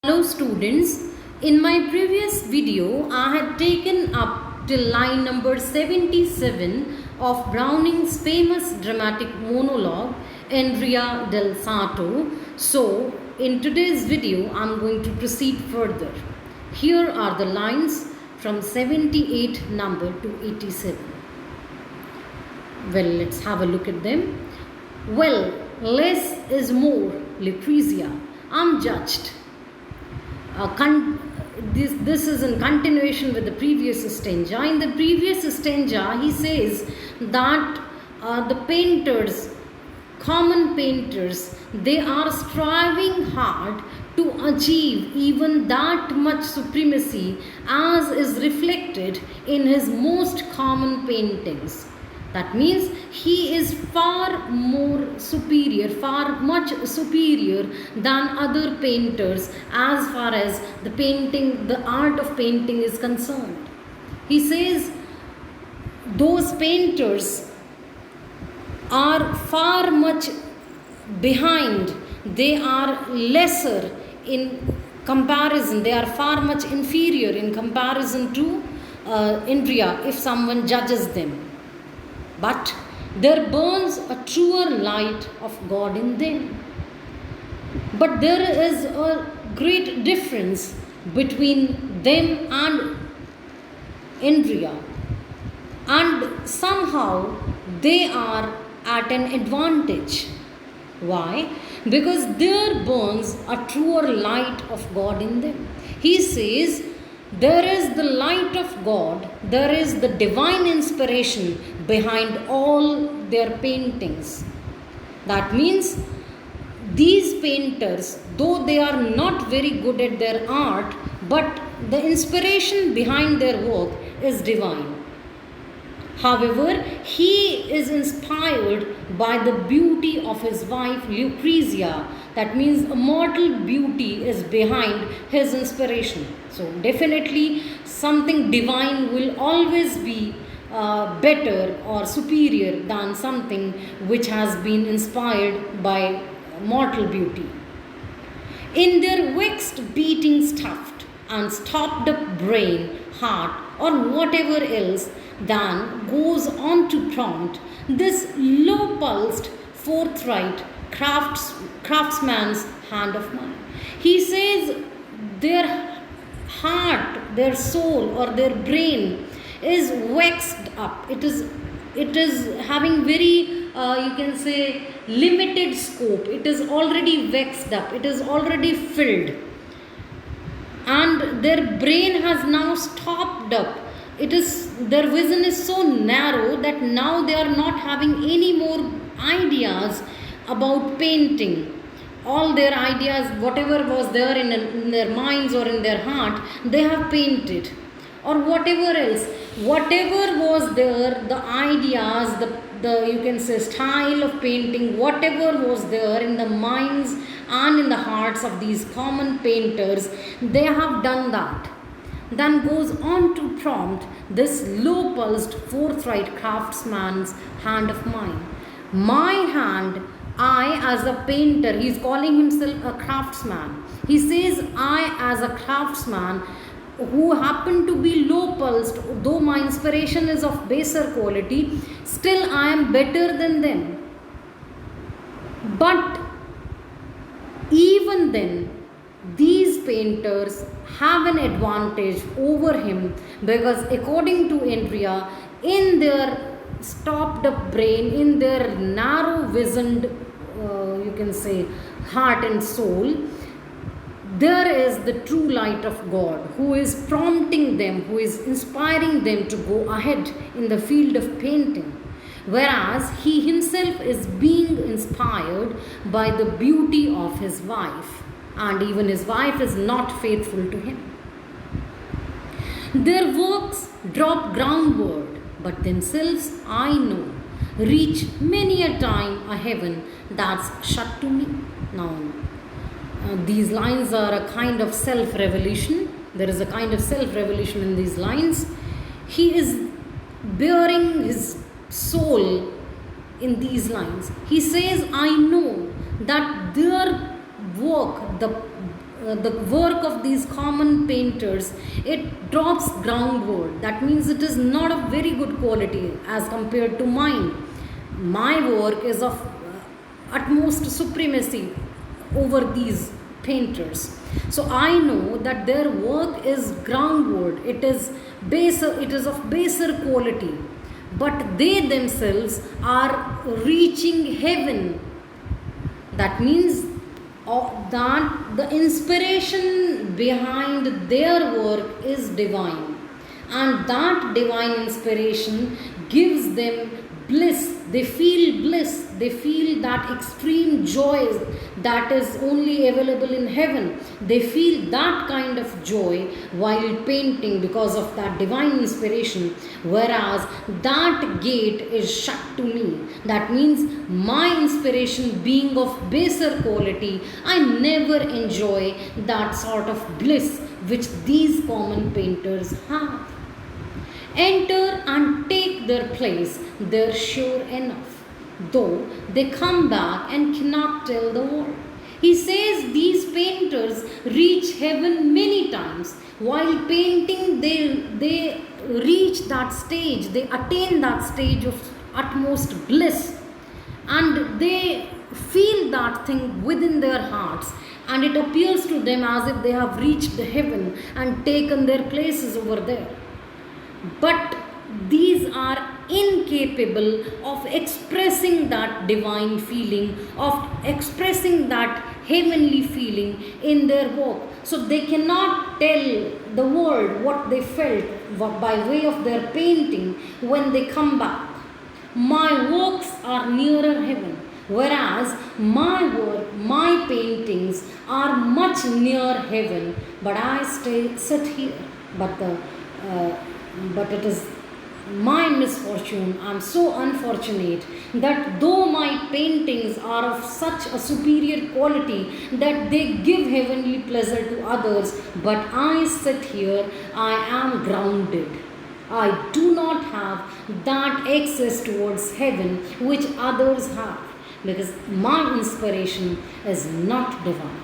Hello students, in my previous video I had taken up till line number 77 of Browning's famous dramatic monologue Andrea del Sarto. So in today's video I am going to proceed further. Here are the lines from 78 number to 87. Well, let's have a look at them. Well, less is more, Lucrezia. I'm judged. This is in continuation with the previous stanza. In the previous stanza, he says that the painters, common painters, they are striving hard to achieve even that much supremacy as is reflected in his most common paintings. That means he is far more superior, far much superior than other painters as far as the painting, the art of painting is concerned. He says those painters are far much behind, they are lesser in comparison, they are far much inferior in comparison to Andrea if someone judges them. But there burns a truer light of God in them. But there is a great difference between them and Andrea. And somehow they are at an advantage. Why? Because there burns a truer light of God in them. He says, there is the light of God, there is the divine inspiration behind all their paintings. That means these painters, though they are not very good at their art, but the inspiration behind their work is divine. However, he is inspired by the beauty of his wife Lucrezia. That means immortal beauty is behind his inspiration. So definitely something divine will always be better or superior than something which has been inspired by mortal beauty. In their vexed beating stuffed and stopped up brain, heart or whatever else than goes on to prompt this low-pulsed, forthright craftsman's hand of mine. He says their heart, their soul or their brain is vexed up. It is having very you can say limited scope. It is already vexed up. It is already filled. And their brain has now stopped up. Their vision is so narrow that now they are not having any more ideas about painting. All their ideas, whatever was there in their minds or in their heart, they have painted. Or whatever else, whatever was there, the ideas, the you can say style of painting, whatever was there in the minds and in the hearts of these common painters, they have done that. Then goes on to prompt this low-pulsed, forthright craftsman's hand of mine. My hand, I as a painter, he is calling himself a craftsman. He says, I as a craftsman who happen to be low-pulsed, though my inspiration is of baser quality, still I am better than them. But even then, these painters have an advantage over him because according to Andrea, in their stopped up brain, in their narrow visioned you can say heart and soul, there is the true light of God who is prompting them, who is inspiring them to go ahead in the field of painting. Whereas he himself is being inspired by the beauty of his wife. And even his wife is not faithful to him. Their works drop groundward, but themselves, I know, reach many a time a heaven that's shut to me. Now, these lines are a kind of self-revelation. There is a kind of self-revelation in these lines. He is bearing his soul in these lines. He says, I know that their work, the work of these common painters, it drops groundward. That means it is not of very good quality as compared to mine. My work is of utmost supremacy over these painters. So I know that their work is groundward, it is baser, it is of baser quality, but they themselves are reaching heaven. That means that the inspiration behind their work is divine, and that divine inspiration gives them bliss. They feel bliss, they feel that extreme joy that is only available in heaven. They feel that kind of joy while painting because of that divine inspiration, whereas that gate is shut to me. That means my inspiration being of baser quality, I never enjoy that sort of bliss which these common painters have. Enter and take their place, they're sure enough, though they come back and cannot tell the world. He says these painters reach heaven many times. While painting, they reach that stage, they attain that stage of utmost bliss, and they feel that thing within their hearts, and it appears to them as if they have reached heaven and taken their places over there. But these are incapable of expressing that divine feeling, of expressing that heavenly feeling in their work. So they cannot tell the world what they felt by way of their painting when they come back. My works are nearer heaven, whereas my work, my paintings are much near heaven, but I sit here. But it is my misfortune, I am so unfortunate that though my paintings are of such a superior quality that they give heavenly pleasure to others, but I sit here, I am grounded. I do not have that access towards heaven which others have, because my inspiration is not divine.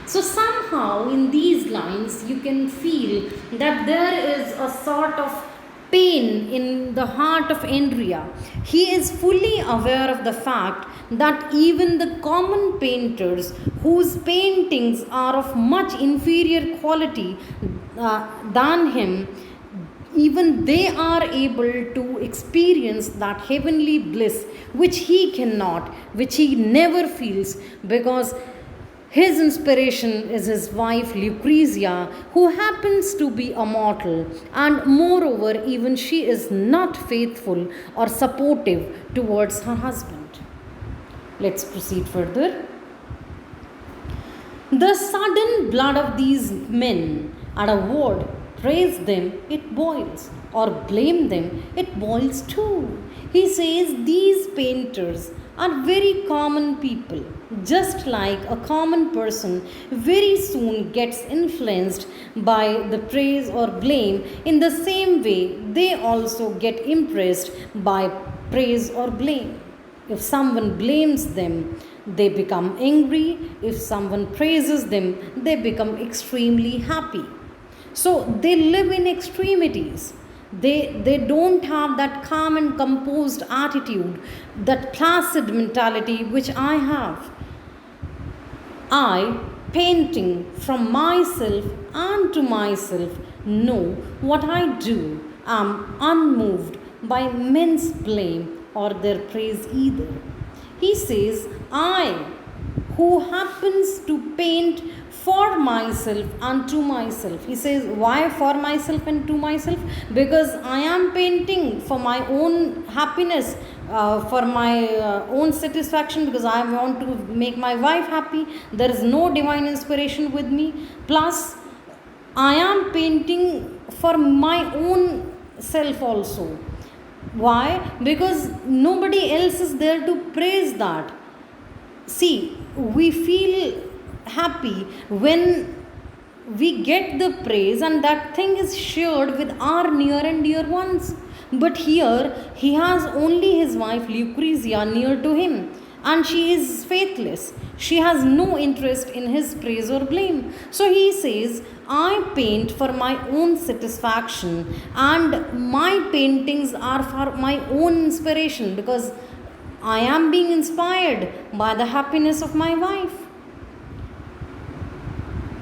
So somehow in these lines you can feel that there is a sort of pain in the heart of Andrea. He is fully aware of the fact that even the common painters whose paintings are of much inferior quality than him, even they are able to experience that heavenly bliss which he cannot, which he never feels, because his inspiration is his wife Lucrezia, who happens to be a mortal, and moreover, even she is not faithful or supportive towards her husband. Let's proceed further. The sudden blood of these men, at a word, praise them, it boils, or blame them, it boils too. He says these painters are very common people. Just like a common person very soon gets influenced by the praise or blame, in the same way they also get impressed by praise or blame. If someone blames them, they become angry. If someone praises them, they become extremely happy. So they live in extremities. They don't have that calm and composed attitude, that placid mentality which I have. I, painting from myself and to myself, know what I do, am unmoved by men's blame or their praise either. He says, I, who happens to paint for myself and to myself. He says, why for myself and to myself? Because I am painting for my own happiness, for my own satisfaction, because I want to make my wife happy. There is no divine inspiration with me. Plus, I am painting for my own self also. Why? Because nobody else is there to praise that. See, we feel happy when we get the praise, and that thing is shared with our near and dear ones. But here he has only his wife Lucrezia near to him, and she is faithless. She has no interest in his praise or blame. So he says, I paint for my own satisfaction, and my paintings are for my own inspiration, because I am being inspired by the happiness of my wife.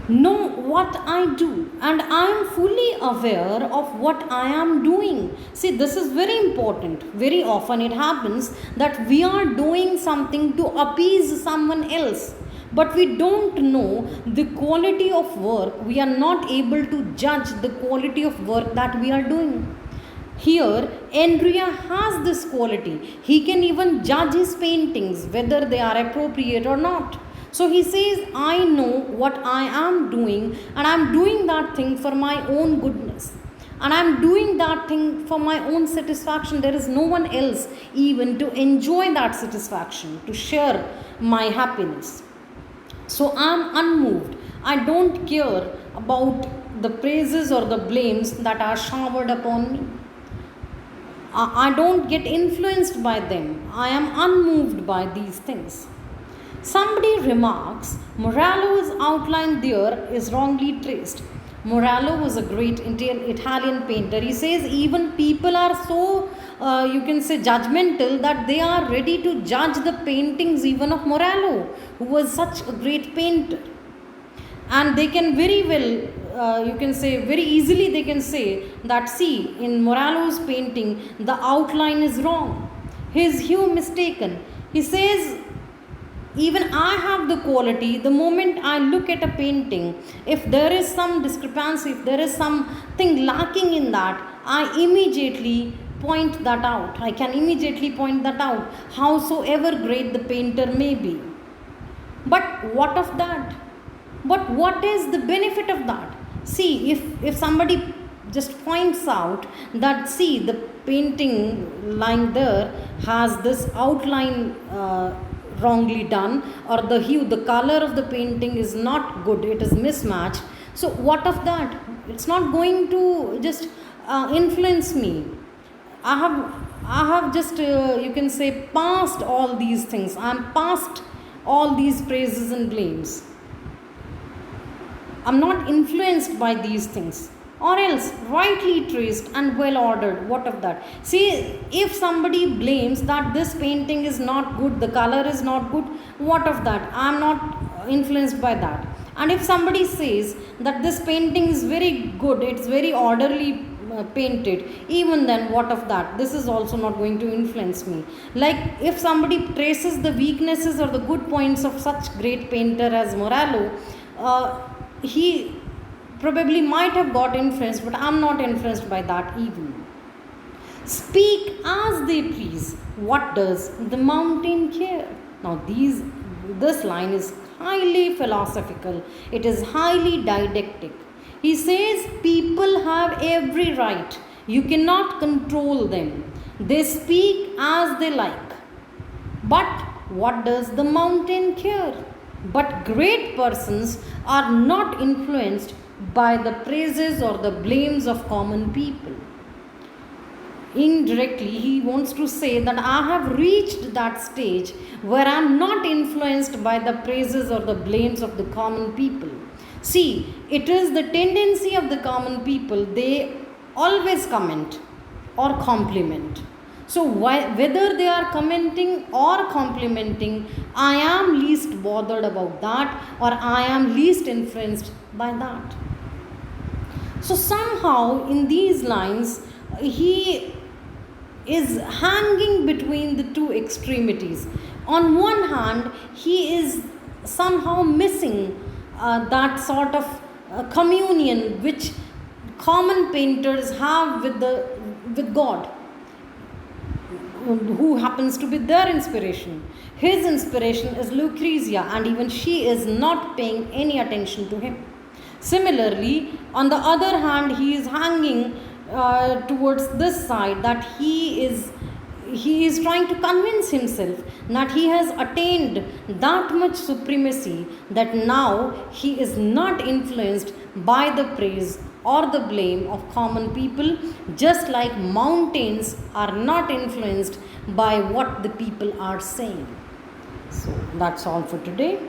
Know what I do, and I am fully aware of what I am doing. See, this is very important. Very often it happens that we are doing something to appease someone else, but we don't know the quality of work. We are not able to judge the quality of work that we are doing. Here, Andrea has this quality. He can even judge his paintings whether they are appropriate or not. So he says, I know what I am doing, and I am doing that thing for my own goodness. And I am doing that thing for my own satisfaction. There is no one else even to enjoy that satisfaction, to share my happiness. So I am unmoved. I don't care about the praises or the blames that are showered upon me. I don't get influenced by them. I am unmoved by these things. Somebody remarks, Morello's outline there is wrongly traced. Morello was a great Italian painter. He says even people are so, you can say, judgmental, that they are ready to judge the paintings even of Morello, who was such a great painter. And they can very well, you can say, very easily they can say that, see, in Morello's painting, the outline is wrong. His hue mistaken. He says, even I have the quality, the moment I look at a painting, if there is some discrepancy, if there is something lacking in that, I immediately point that out. I can immediately point that out, howsoever great the painter may be. But what of that? But what is the benefit of that? See, if somebody just points out that, see, the painting lying there has this outline wrongly done, or the hue, the color of the painting is not good, it is mismatched. So what of that? It's not going to just influence me. I have just, you can say, passed all these things. I am past all these praises and blames. I'm not influenced by these things. Or else, rightly traced and well ordered, what of that? See, if somebody blames that this painting is not good, the color is not good, what of that? I am not influenced by that. And if somebody says that this painting is very good, it's very orderly painted, even then, what of that? This is also not going to influence me. Like, if somebody traces the weaknesses or the good points of such great painter as Morello, he probably might have got influenced, but I'm not influenced by that even. Speak as they please. What does the mountain care? Now this line is highly philosophical. It is highly didactic. He says people have every right. You cannot control them. They speak as they like. But what does the mountain care? But great persons are not influenced by the praises or the blames of common people. Indirectly, he wants to say that I have reached that stage where I am not influenced by the praises or the blames of the common people. See, it is the tendency of the common people, they always comment or compliment. So whether they are commenting or complimenting, I am least bothered about that, or I am least influenced by that. So somehow in these lines, he is hanging between the two extremities. On one hand, he is somehow missing that sort of communion which common painters have with God, who happens to be their inspiration. His inspiration is Lucrezia, and even she is not paying any attention to him. Similarly, on the other hand, he is hanging towards this side, that he is trying to convince himself that he has attained that much supremacy that now he is not influenced by the praise or the blame of common people, just like mountains are not influenced by what the people are saying. So that's all for today.